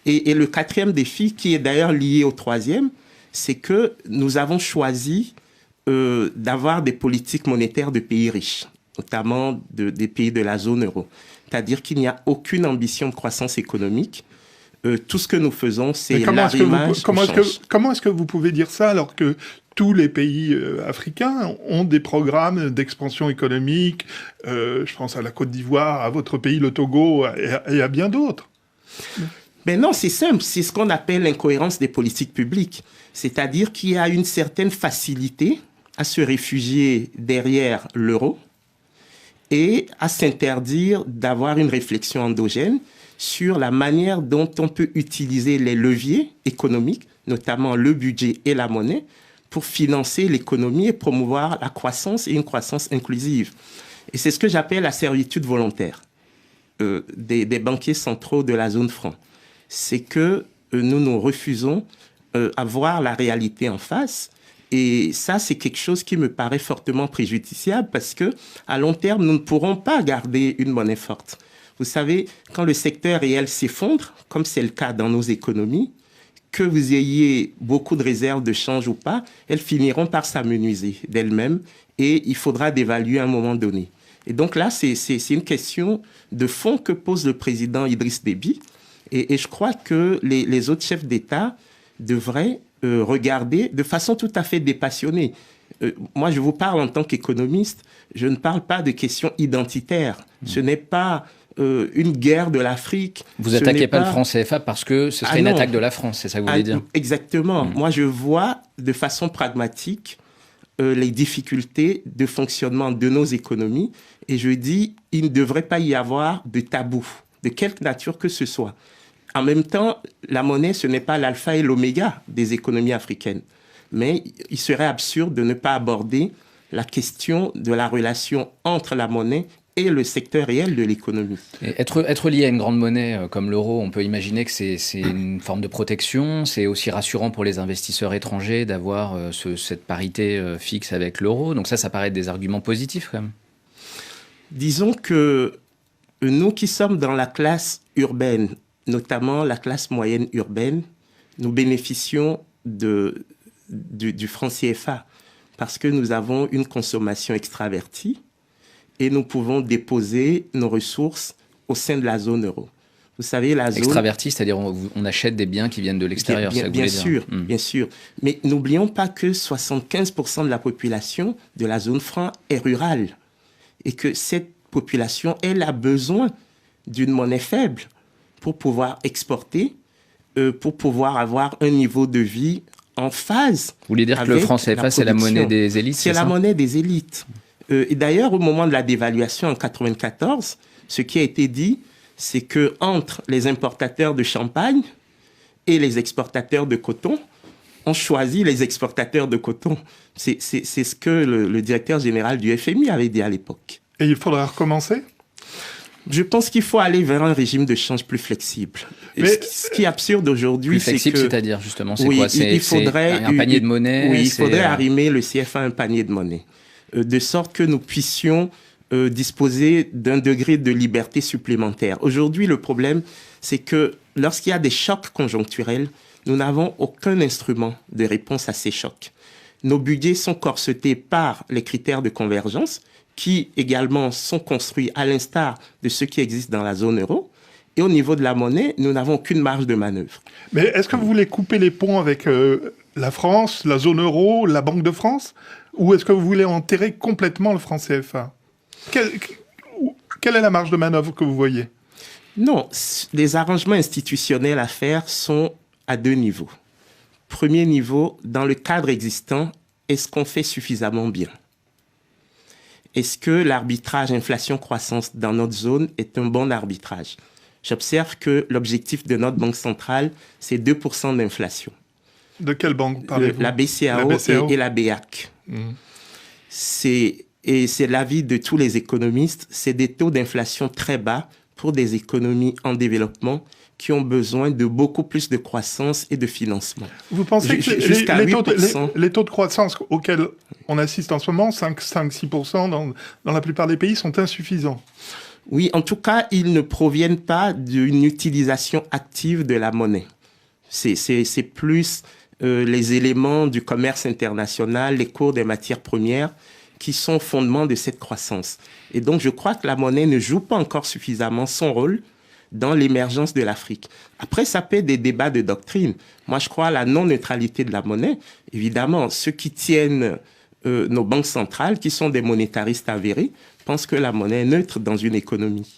Et le quatrième défi, qui est d'ailleurs lié au troisième, c'est que nous avons choisi d'avoir des politiques monétaires de pays riches, notamment des pays de la zone euro. C'est-à-dire qu'il n'y a aucune ambition de croissance économique. Tout ce que nous faisons, c'est l'arrimage. Comment est-ce que vous pouvez dire ça alors que tous les pays africains ont des programmes d'expansion économique? Je pense à la Côte d'Ivoire, à votre pays, le Togo, et à bien d'autres. Mais non, c'est simple. C'est ce qu'on appelle l'incohérence des politiques publiques. C'est-à-dire qu'il y a une certaine facilité à se réfugier derrière l'euro et à s'interdire d'avoir une réflexion endogène sur la manière dont on peut utiliser les leviers économiques, notamment le budget et la monnaie, pour financer l'économie et promouvoir la croissance et une croissance inclusive. Et c'est ce que j'appelle la servitude volontaire des banquiers centraux de la zone franc. C'est que nous refusons à voir la réalité en face. Et ça, c'est quelque chose qui me paraît fortement préjudiciable parce que à long terme, nous ne pourrons pas garder une monnaie forte. Vous savez, quand le secteur réel s'effondre, comme c'est le cas dans nos économies, que vous ayez beaucoup de réserves de change ou pas, elles finiront par s'amenuiser d'elles-mêmes et il faudra d'évaluer à un moment donné. Et donc là, c'est une question de fond que pose le président Idriss Déby. Et je crois que les autres chefs d'État devraient regarder de façon tout à fait dépassionnée. Moi, je vous parle en tant qu'économiste, je ne parle pas de questions identitaires. Ce n'est pas une guerre de l'Afrique. Vous attaquez pas le franc CFA parce que ce serait une attaque de la France, c'est ça que vous voulez dire? Exactement. Moi, je vois de façon pragmatique les difficultés de fonctionnement de nos économies et je dis, il ne devrait pas y avoir de tabou, de quelque nature que ce soit. En même temps, la monnaie, ce n'est pas l'alpha et l'oméga des économies africaines. Mais il serait absurde de ne pas aborder la question de la relation entre la monnaie et le secteur réel de l'économie. Être lié à une grande monnaie comme l'euro, on peut imaginer que c'est une forme de protection. C'est aussi rassurant pour les investisseurs étrangers d'avoir cette parité fixe avec l'euro. Donc ça paraît être des arguments positifs quand même. Disons que nous qui sommes dans la classe urbaine, notamment la classe moyenne urbaine, nous bénéficions du franc CFA parce que nous avons une consommation extravertie et nous pouvons déposer nos ressources au sein de la zone euro. Vous savez, la zone... Extravertie, c'est-à-dire on achète des biens qui viennent de l'extérieur, ça bien sûr, bien sûr. Mais n'oublions pas que 75% de la population de la zone franc est rurale et que cette population, elle a besoin d'une monnaie faible pour pouvoir exporter, pour pouvoir avoir un niveau de vie en phase. Vous voulez dire que le franc CFA, c'est la monnaie des élites? C'est la monnaie des élites. Et d'ailleurs, au moment de la dévaluation en 1994, ce qui a été dit, c'est que entre les importateurs de champagne et les exportateurs de coton, on choisit les exportateurs de coton. C'est ce que le directeur général du FMI avait dit à l'époque. Et il faudra recommencer? Je pense qu'il faut aller vers un régime de change plus flexible. Mais ce qui est absurde aujourd'hui, c'est que... Flexible, c'est-à-dire justement, c'est quoi? Il faudrait un panier de monnaie? Oui, il faudrait arrimer le CFA à un panier de monnaie, de sorte que nous puissions disposer d'un degré de liberté supplémentaire. Aujourd'hui, le problème, c'est que lorsqu'il y a des chocs conjoncturels, nous n'avons aucun instrument de réponse à ces chocs. Nos budgets sont corsetés par les critères de convergence, qui également sont construits à l'instar de ceux qui existent dans la zone euro. Et au niveau de la monnaie, nous n'avons aucune marge de manœuvre. Mais est-ce que vous voulez couper les ponts avec la France, la zone euro, la Banque de France? Ou est-ce que vous voulez enterrer complètement le franc CFA? Quelle est la marge de manœuvre que vous voyez? Non, les arrangements institutionnels à faire sont à deux niveaux. Premier niveau, dans le cadre existant, est-ce qu'on fait suffisamment bien? Est-ce que l'arbitrage inflation-croissance dans notre zone est un bon arbitrage? J'observe que l'objectif de notre banque centrale, c'est 2% d'inflation. De quelle banque parlez-vous? La BCEAO et la BEAC. C'est l'avis de tous les économistes, c'est des taux d'inflation très bas pour des économies en développement qui ont besoin de beaucoup plus de croissance et de financement. Vous pensez que les taux de croissance auxquels on assiste en ce moment, 5-6% dans la plupart des pays, sont insuffisants? Oui, en tout cas, ils ne proviennent pas d'une utilisation active de la monnaie. C'est plus les éléments du commerce international, les cours des matières premières qui sont fondement de cette croissance. Et donc, je crois que la monnaie ne joue pas encore suffisamment son rôle dans l'émergence de l'Afrique. Après, ça peut être des débats de doctrine. Moi, je crois à la non-neutralité de la monnaie. Évidemment, ceux qui tiennent nos banques centrales, qui sont des monétaristes avérés, pensent que la monnaie est neutre dans une économie.